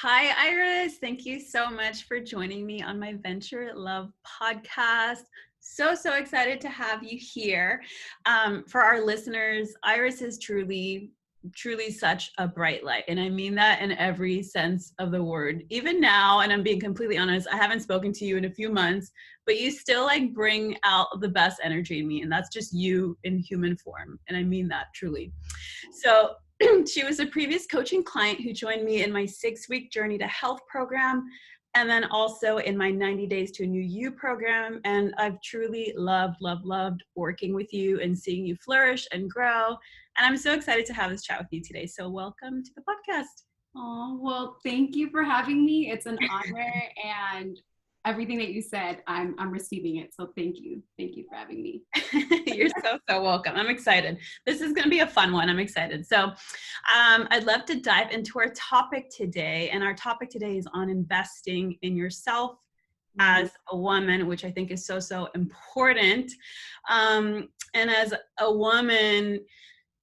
Hi, Iris. Thank you so much for joining me on my Venture Love podcast. So excited to have you here. For our listeners, Iris is truly such a bright light. And I mean that in every sense of the word. Even now, and I'm being completely honest, I haven't spoken to you in a few months, but you still like bring out the best energy in me. And that's just you in human form. And I mean that truly. So she was a previous coaching client who joined me in my 6-week Journey to Health program, and then also in my 90 Days to a New You program. And I've truly loved working with you and seeing you flourish and grow. And I'm so excited to have this chat with you today. So welcome to the podcast. Oh, well, thank you for having me. It's an honor, and everything that you said, I'm receiving it. So thank you. Thank you for having me. You're so welcome. I'm excited. This is going to be a fun one. I'm excited. So I'd love to dive into our topic today. And our topic today is on investing in yourself as a woman, which I think is so important. And as a woman,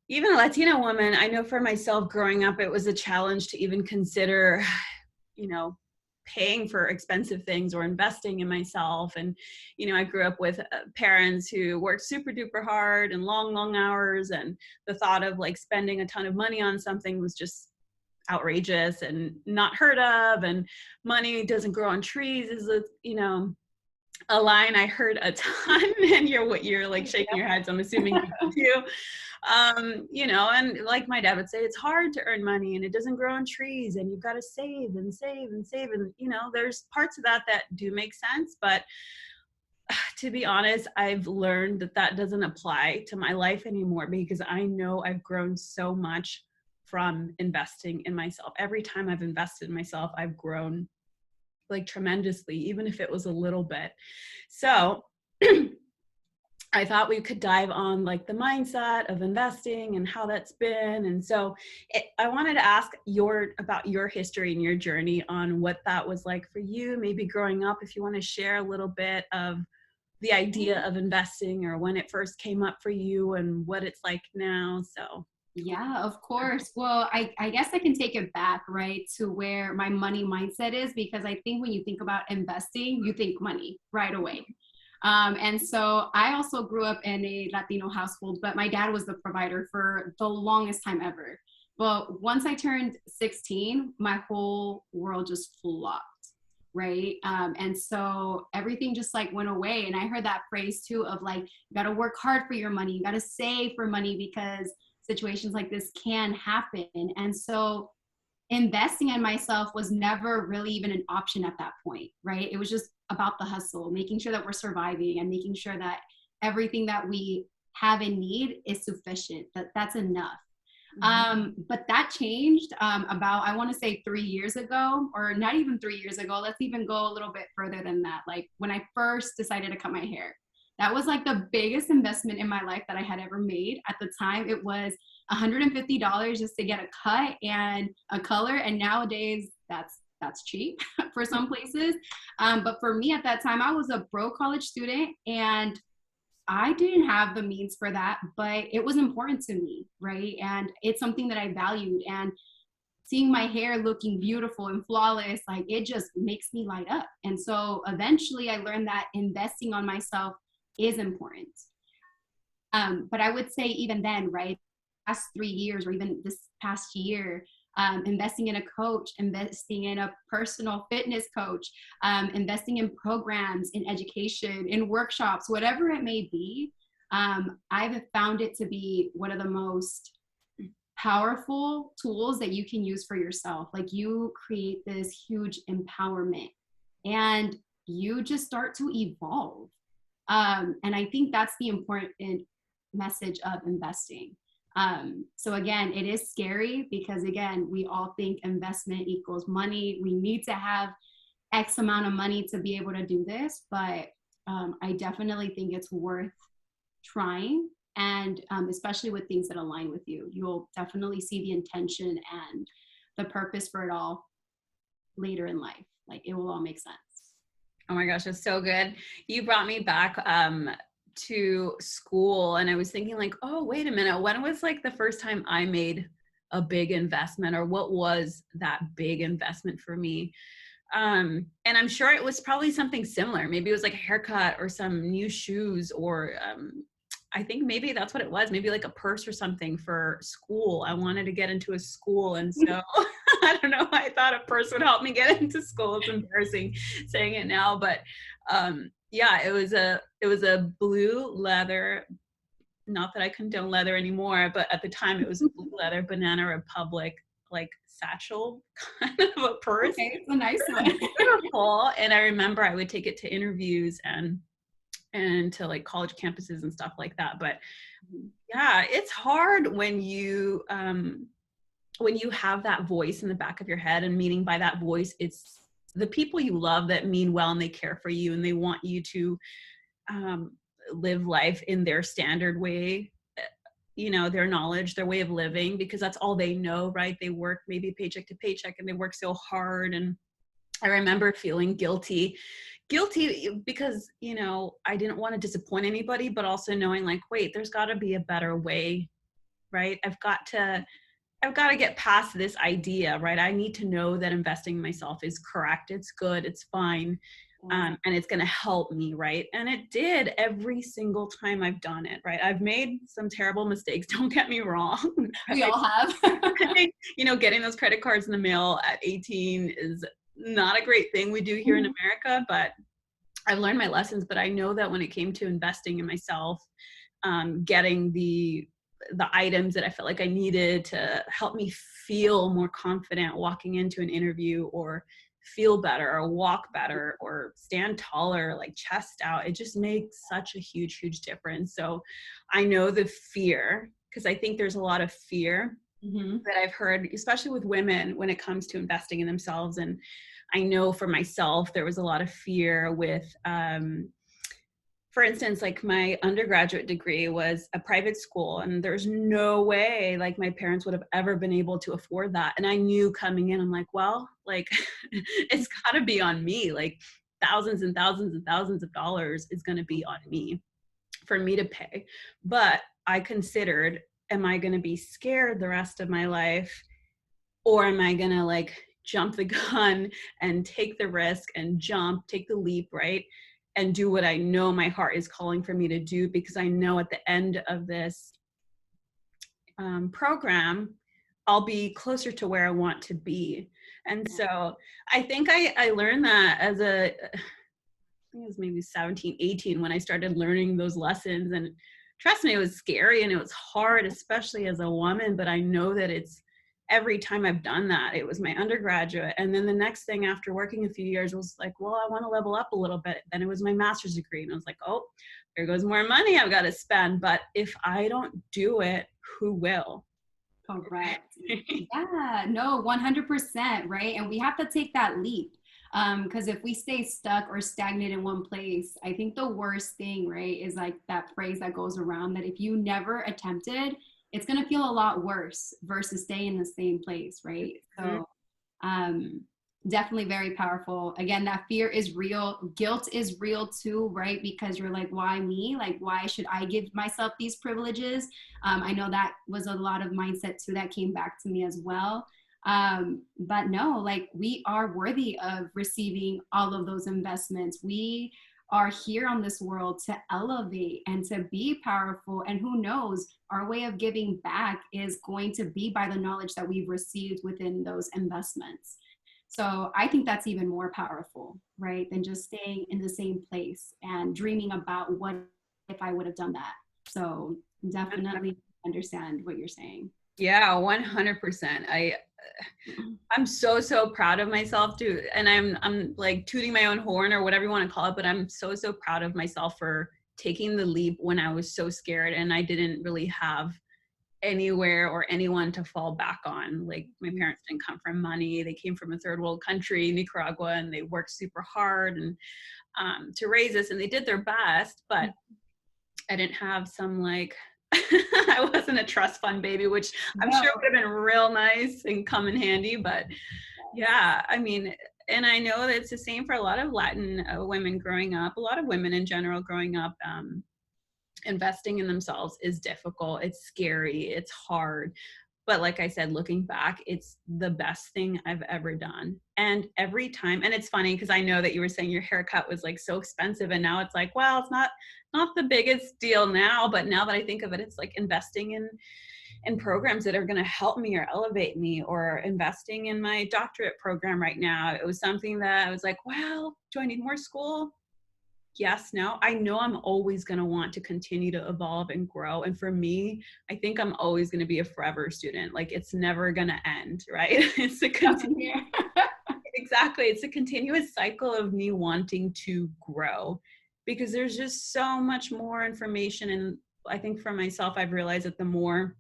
even a Latina woman, I know for myself growing up, it was a challenge to even consider, paying for expensive things or investing in myself. And, I grew up with parents who worked super duper hard and long hours. And the thought of like spending a ton of money on something was just outrageous and not heard of. And money doesn't grow on trees is a line I heard a ton. And you're like shaking your head, so I'm assuming you do. And like my dad would say, it's hard to earn money and it doesn't grow on trees and you've got to save and save and save. And, there's parts of that do make sense. But to be honest, I've learned that doesn't apply to my life anymore, because I know I've grown so much from investing in myself. Every time I've invested in myself, I've grown like tremendously, even if it was a little bit. So I thought we could dive on like the mindset of investing and how that's been. And so I wanted to ask about your history and your journey on what that was like for you, maybe growing up, if you want to share a little bit of the idea of investing or when it first came up for you and what it's like now. So Yeah, of course. Well, I guess I can take it back, right, to where my money mindset is, because I think when you think about investing, you think money right away. And so I also grew up in a Latino household, but my dad was the provider for the longest time ever. But once I turned 16, my whole world just flopped, right? And so everything just like went away. And I heard that phrase too of like, you got to work hard for your money, you got to save for money because situations like this can happen. And so investing in myself was never really even an option at that point, right? It was just about the hustle, making sure that we're surviving and making sure that everything that we have and need is sufficient, that's enough. But that changed about, I want to say 3 years ago, or not even 3 years ago. Let's even go a little bit further than that. Like when I first decided to cut my hair, that was like the biggest investment in my life that I had ever made. At the time, it was $150 just to get a cut and a color. And nowadays that's cheap for some places. But for me at that time, I was a broke college student and I didn't have the means for that, but it was important to me, right? And it's something that I valued. And seeing my hair looking beautiful and flawless, like it just makes me light up. And so eventually I learned that investing on myself is important. But I would say even then, right, past 3 years or even this past year, investing in a coach, investing in a personal fitness coach, investing in programs, in education, in workshops, whatever it may be, I've found it to be one of the most powerful tools that you can use for yourself. Like you create this huge empowerment and you just start to evolve. And I think that's the important message of investing. So again, it is scary because again, we all think investment equals money. We need to have X amount of money to be able to do this, but I definitely think it's worth trying. And especially with things that align with you, you'll definitely see the intention and the purpose for it all later in life. Like it will all make sense. Oh my gosh, that's so good. You brought me back to school and I was thinking like, oh, wait a minute. When was like the first time I made a big investment, or what was that big investment for me. And I'm sure it was probably something similar. Maybe it was like a haircut or some new shoes, or I think maybe that's what it was. Maybe like a purse or something for school. I wanted to get into a school. And so I don't know. I thought a purse would help me get into school. It's embarrassing saying it now, but yeah, it was a blue leather, not that I condone leather anymore, but at the time it was a blue leather Banana Republic, like satchel kind of a purse. Okay, it's a nice one. Beautiful. And I remember I would take it to interviews and to like college campuses and stuff like that. But yeah, it's hard when you have that voice in the back of your head, and meaning by that voice, it's the people you love that mean well and they care for you and they want you to live life in their standard way, you know, their knowledge, their way of living, because that's all they know, right? They work maybe paycheck to paycheck and they work so hard. And I remember feeling guilty because, you know, I didn't want to disappoint anybody, but also knowing like, wait, there's got to be a better way, right? I've got to get past this idea, right? I need to know that investing in myself is correct. It's good. It's fine. And it's going to help me, right? And it did every single time I've done it, right? I've made some terrible mistakes. Don't get me wrong. We all have. You know, getting those credit cards in the mail at 18 is not a great thing we do here in America, but I've learned my lessons. But I know that when it came to investing in myself, getting the items that I felt like I needed to help me feel more confident walking into an interview, or feel better, or walk better, or stand taller, like chest out, it just makes such a huge, huge difference. So I know the fear, because I think there's a lot of fear that I've heard, especially with women, when it comes to investing in themselves. And I know for myself, there was a lot of fear with, for instance, like my undergraduate degree was a private school, and there's no way like my parents would have ever been able to afford that. And I knew coming in, I'm like, well, like it's got to be on me. Like thousands and thousands and thousands of dollars is going to be on me for me to pay. But I considered, am I going to be scared the rest of my life, or am I going to like jump the gun and take the risk and take the leap, right? And do what I know my heart is calling for me to do, because I know at the end of this program, I'll be closer to where I want to be. And so I think I learned that as I think it was maybe 17, 18 when I started learning those lessons. And trust me, it was scary and it was hard, especially as a woman, but I know that it's every time I've done that. It was my undergraduate. And then the next thing after working a few years was like, well, I want to level up a little bit. Then it was my master's degree. And I was like, oh, there goes more money I've got to spend. But if I don't do it, who will? Correct. Yeah, no, 100%, right? And we have to take that leap. Because if we stay stuck or stagnant in one place, I think the worst thing, right, is like that phrase that goes around that if you never attempted, it's going to feel a lot worse versus staying in the same place, right? So definitely very powerful. Again, that fear is real. Guilt is real too, right? Because you're like, why me? Like, why should I give myself these privileges? I know that was a lot of mindset too that came back to me as well. But no, like we are worthy of receiving all of those investments. We are here on this world to elevate and to be powerful. And who knows, our way of giving back is going to be by the knowledge that we've received within those investments. So I think that's even more powerful, right? Than just staying in the same place and dreaming about what if I would have done that. So definitely understand what you're saying. Yeah, 100%. I'm so proud of myself too. And I'm like tooting my own horn or whatever you want to call it, but I'm so proud of myself for taking the leap when I was so scared and I didn't really have anywhere or anyone to fall back on. Like my parents didn't come from money. They came from a third world country, Nicaragua, and they worked super hard and to raise us, and they did their best, but I didn't have some like I wasn't a trust fund baby, which I'm sure would have been real nice and come in handy. But yeah, I mean, and I know that it's the same for a lot of Latin women growing up, a lot of women in general growing up. Investing in themselves is difficult. It's scary. It's hard. But like I said, looking back, it's the best thing I've ever done. And every time, and it's funny because I know that you were saying your haircut was like so expensive, and now it's like, well, it's not the biggest deal now, but now that I think of it, it's like investing in programs that are going to help me or elevate me, or investing in my doctorate program right now. It was something that I was like, well, do I need more school? Yes, no. I know I'm always going to want to continue to evolve and grow. And for me, I think I'm always going to be a forever student. Like, it's never going to end, right? It's a exactly. It's a continuous cycle of me wanting to grow, because there's just so much more information. And I think for myself, I've realized that the more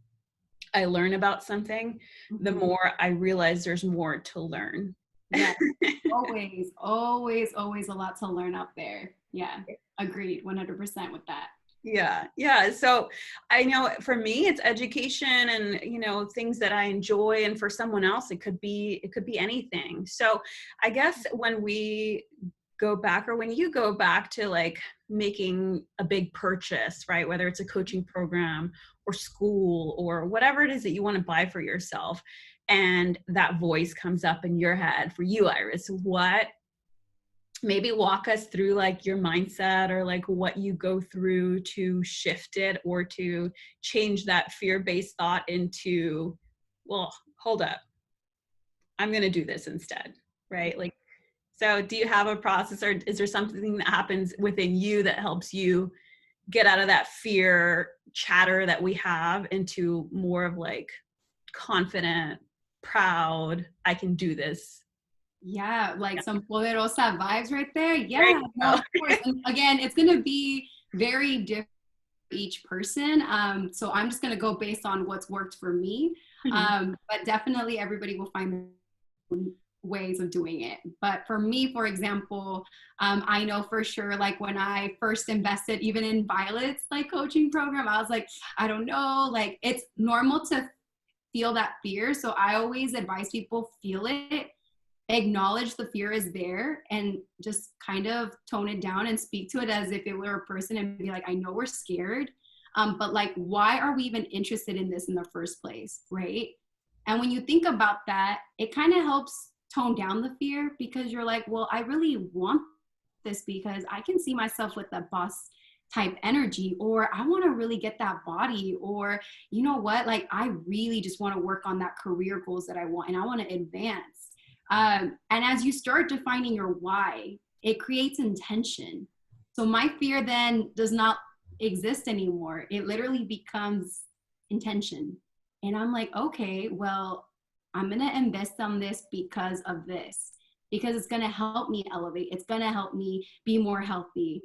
I learn about something, the more I realize there's more to learn. Yeah, always a lot to learn out there. Yeah, agreed 100% with that. Yeah. So I know for me, it's education and, things that I enjoy. And for someone else, it could be anything. So I guess when we go back, or when you go back to like making a big purchase, right? Whether it's a coaching program or school or whatever it is that you want to buy for yourself, and that voice comes up in your head for you, Iris, maybe walk us through like your mindset, or like what you go through to shift it, or to change that fear-based thought into, well, hold up, I'm going to do this instead, right? Like, so do you have a process, or is there something that happens within you that helps you get out of that fear chatter that we have into more of like confident, proud, I can do this? Yeah, like some poderosa vibes right there. There Yeah, you no, go. of course. And again, it's going to be very different for each person. So I'm just going to go based on what's worked for me. But definitely everybody will find ways of doing it. But for me, for example, I know for sure, like when I first invested even in Violet's like coaching program, I was like, I don't know, like it's normal to feel that fear. So I always advise people feel it, acknowledge the fear is there, and just kind of tone it down and speak to it as if it were a person, and be like, I know we're scared, but like, why are we even interested in this in the first place, right? And when you think about that, it kind of helps tone down the fear, because you're like, well, I really want this because I can see myself with the boss type energy, or I want to really get that body, or you know what, like I really just want to work on that career goals that I want, and I want to advance. And as you start defining your why, it creates intention. So my fear then does not exist anymore. It literally becomes intention. And I'm like, okay, well, I'm going to invest on this because of this, because it's going to help me elevate. It's going to help me be more healthy.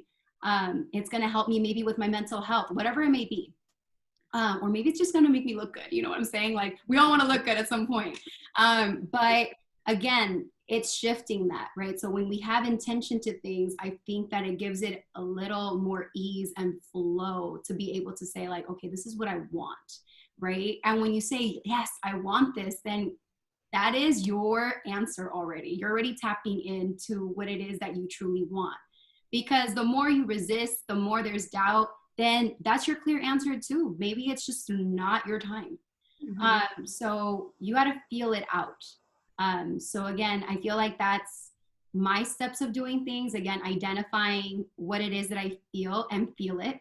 It's going to help me maybe with my mental health, whatever it may be. Or maybe it's just going to make me look good. You know what I'm saying? Like we all want to look good at some point. But again, it's shifting that, right? So when we have intention to things, I think that it gives it a little more ease and flow to be able to say like, okay, this is what I want, right? And when you say, yes, I want this, then that is your answer already. You're already tapping into what it is that you truly want. Because the more you resist, the more there's doubt, then that's your clear answer too. Maybe it's just not your time. So you got to feel it out. So again, I feel like that's my steps of doing things. Again, identifying what it is that I feel and feel it,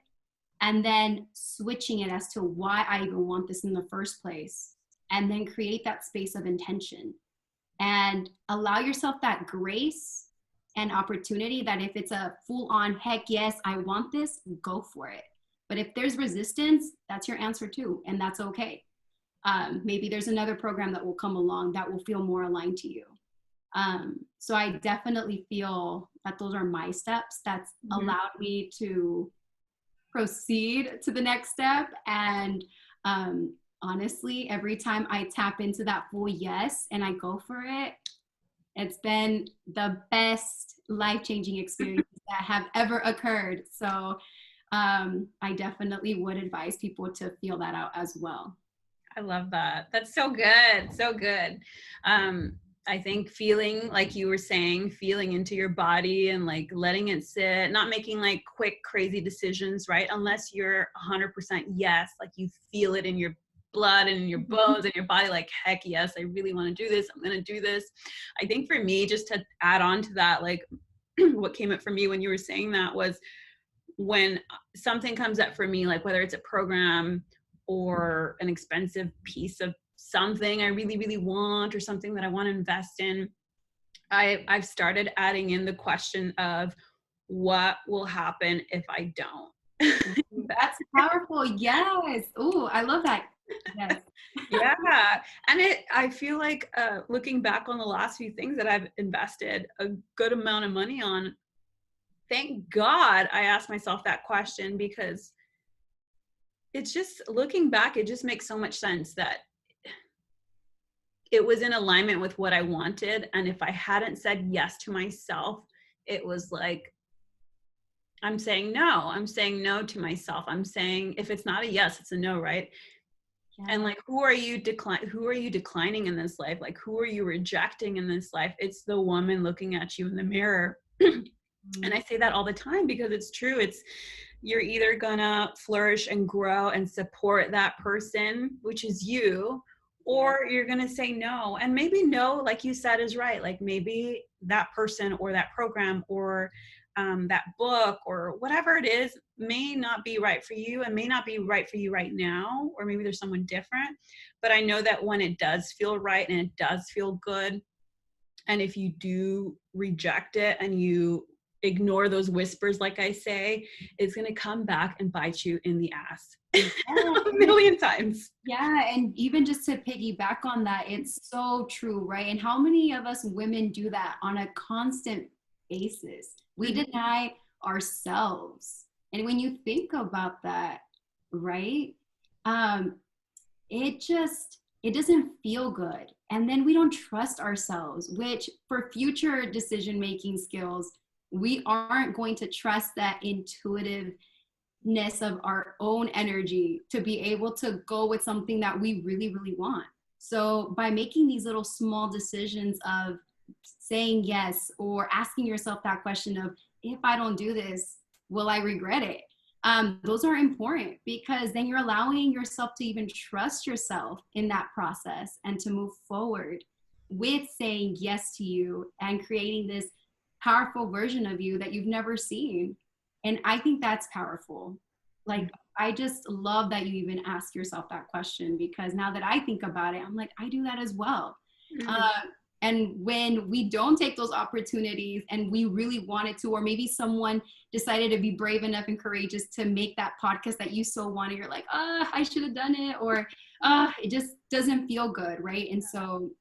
and then switching it as to why I even want this in the first place, and then create that space of intention and allow yourself that grace and opportunity that if it's a full on, heck yes, I want this, go for it. But if there's resistance, that's your answer too. And that's okay. Maybe there's another program that will come along that will feel more aligned to you. So I definitely feel that those are my steps that's allowed me to proceed to the next step. And honestly, every time I tap into that full yes and I go for it, it's been the best life-changing experience that have ever occurred. So I definitely would advise people to feel that out as well. I love that. That's so good. So good. I think feeling, like you were saying, feeling into your body and like letting it sit, not making like quick, crazy decisions, right? Unless you're 100% yes, like you feel it in your blood and in your bones and your body, like, heck yes, I really want to do this. I'm going to do this. I think for me, just to add on to that, like what came up for me when you were saying that was when something comes up for me, like whether it's a program or an expensive piece of something I really, really want, or something that I want to invest in, I've started adding in the question of what will happen if I don't. That's powerful. Yes. Oh, I love that. Yes. Yeah. And I feel like looking back on the last few things that I've invested a good amount of money on, thank God I asked myself that question, because it's just, looking back, it just makes so much sense that it was in alignment with what I wanted. And if I hadn't said yes to myself, it was like, I'm saying no to myself. I'm saying, if it's not a yes, it's a no, right? Yeah. And like, who are you declining in this life? Like, who are you rejecting in this life? It's the woman looking at you in the mirror. And I say that all the time because it's true. You're either gonna flourish and grow and support that person, which is you, or you're gonna say no. And maybe no, like you said, is right. Like maybe that person or that program or that book or whatever it is may not be right for you, and may not be right for you right now, or maybe there's someone different. But I know that when it does feel right and it does feel good, and if you do reject it and you ignore those whispers, like I say, it's going to come back and bite you in the ass a million times. Yeah. And even just to piggyback on that, it's so true, right? And how many of us women do that on a constant basis? We deny ourselves. And when you think about that, right? It doesn't feel good. And then we don't trust ourselves, which for future decision-making skills, we aren't going to trust that intuitiveness of our own energy to be able to go with something that we really, really want. So by making these little small decisions of saying yes, or asking yourself that question of, if I don't do this, will I regret it? Those are important, because then you're allowing yourself to even trust yourself in that process and to move forward with saying yes to you and creating this powerful version of you that you've never seen. And I think that's powerful. Like, I just love that you even ask yourself that question, because now that I think about it, I'm like, I do that as well. And when we don't take those opportunities and we really wanted to, or maybe someone decided to be brave enough and courageous to make that podcast that you so wanted, you're like, I should have done it, or it just doesn't feel good, right? And so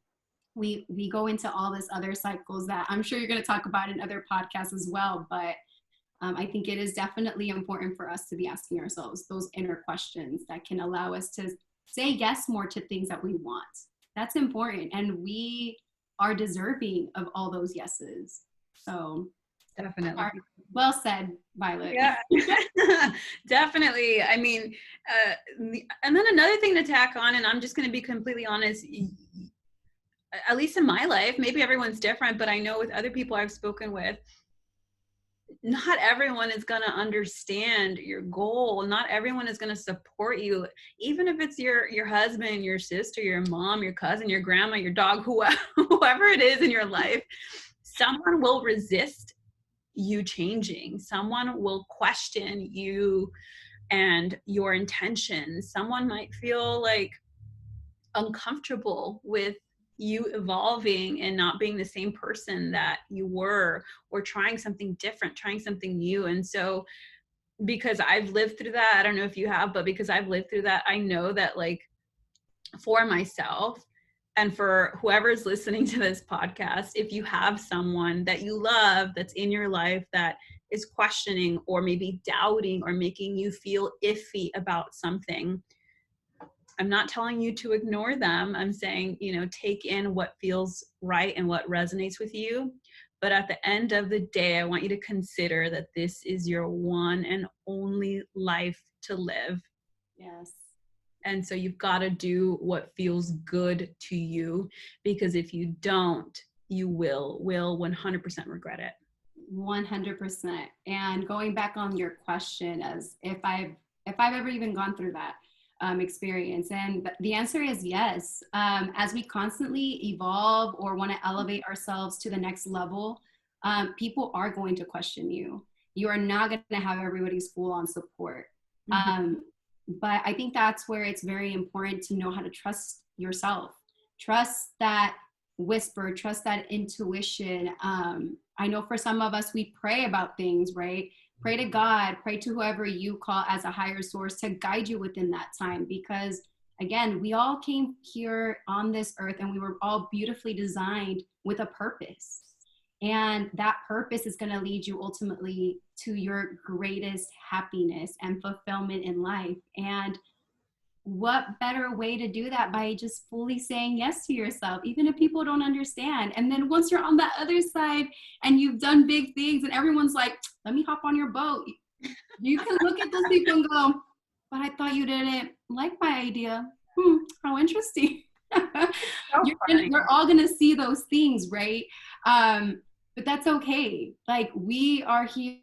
we go into all this other cycles that I'm sure you're going to talk about in other podcasts as well. But I think it is definitely important for us to be asking ourselves those inner questions that can allow us to say yes more to things that we want. That's important. And we are deserving of all those yeses. So Definitely. Well said, Violet. Yeah, definitely. I mean, and then another thing to tack on, and I'm just going to be completely honest, at least in my life, maybe everyone's different, but I know with other people I've spoken with, not everyone is going to understand your goal. Not everyone is going to support you. Even if it's your husband, your sister, your mom, your cousin, your grandma, your dog, whoever it is in your life, someone will resist you changing. Someone will question you and your intentions. Someone might feel like uncomfortable with you evolving and not being the same person that you were, or trying something different, trying something new. And so, because I've lived through that, I don't know if you have, but because I've lived through that, I know that, like, for myself and for whoever's listening to this podcast, if you have someone that you love that's in your life that is questioning or maybe doubting or making you feel iffy about something, I'm not telling you to ignore them. I'm saying, take in what feels right and what resonates with you. But at the end of the day, I want you to consider that this is your one and only life to live. Yes. And so you've got to do what feels good to you, because if you don't, you will 100% regret it. 100%. And going back on your question, as if I've ever even gone through that, experience? And the answer is yes. As we constantly evolve or want to elevate ourselves to the next level, people are going to question you. You are not going to have everybody's full on support. But I think that's where it's very important to know how to trust yourself. Trust that whisper, trust that intuition. I know for some of us, we pray about things, right? Pray to God, pray to whoever you call as a higher source to guide you within that time. Because again, we all came here on this earth and we were all beautifully designed with a purpose. And that purpose is going to lead you ultimately to your greatest happiness and fulfillment in life. And what better way to do that by just fully saying yes to yourself, even if people don't understand. And then once you're on that other side and you've done big things and everyone's like, let me hop on your boat, you can look at those people and go, but I thought you didn't like my idea. How interesting. We're all going to see those things, right? But that's okay. Like, we are here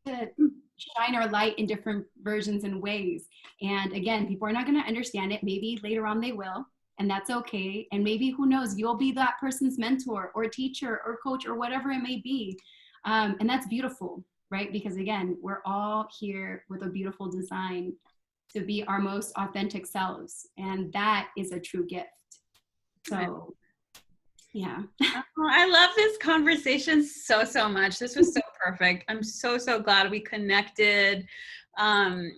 to shine our light in different versions and ways. And again, people are not going to understand it. Maybe later on they will, and that's okay. And maybe, who knows, you'll be that person's mentor or teacher or coach or whatever it may be. And that's beautiful, right? Because again, we're all here with a beautiful design to be our most authentic selves. And that is a true gift. So yeah. Oh, I love this conversation so, so much. This was so perfect. I'm so, so glad we connected. And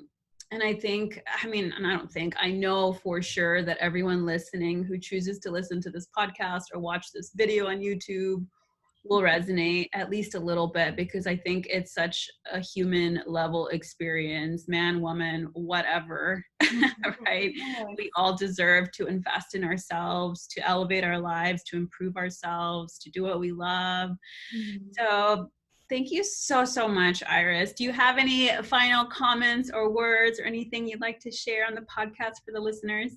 I think, I know for sure that everyone listening who chooses to listen to this podcast or watch this video on YouTube will resonate at least a little bit, because I think it's such a human level experience, man, woman, whatever, right? We all deserve to invest in ourselves, to elevate our lives, to improve ourselves, to do what we love. So thank you so, so much, Iris. Do you have any final comments or words or anything you'd like to share on the podcast for the listeners?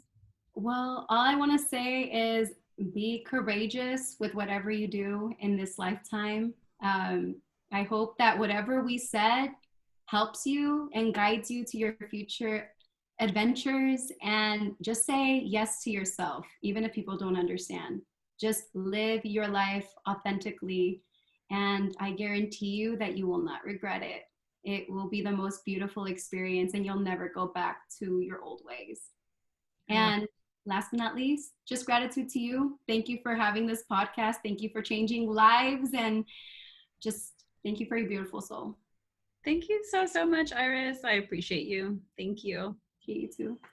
Well, all I want to say is be courageous with whatever you do in this lifetime. I hope that whatever we said helps you and guides you to your future adventures, and just say yes to yourself, even if people don't understand. Just live your life authentically, and I guarantee you that you will not regret it. It will be the most beautiful experience, and you'll never go back to your old ways. And last but not least, just gratitude to you. Thank you for having this podcast. Thank you for changing lives, and just thank you for your beautiful soul. Thank you so, so much, Iris. I appreciate you. Thank you. You too.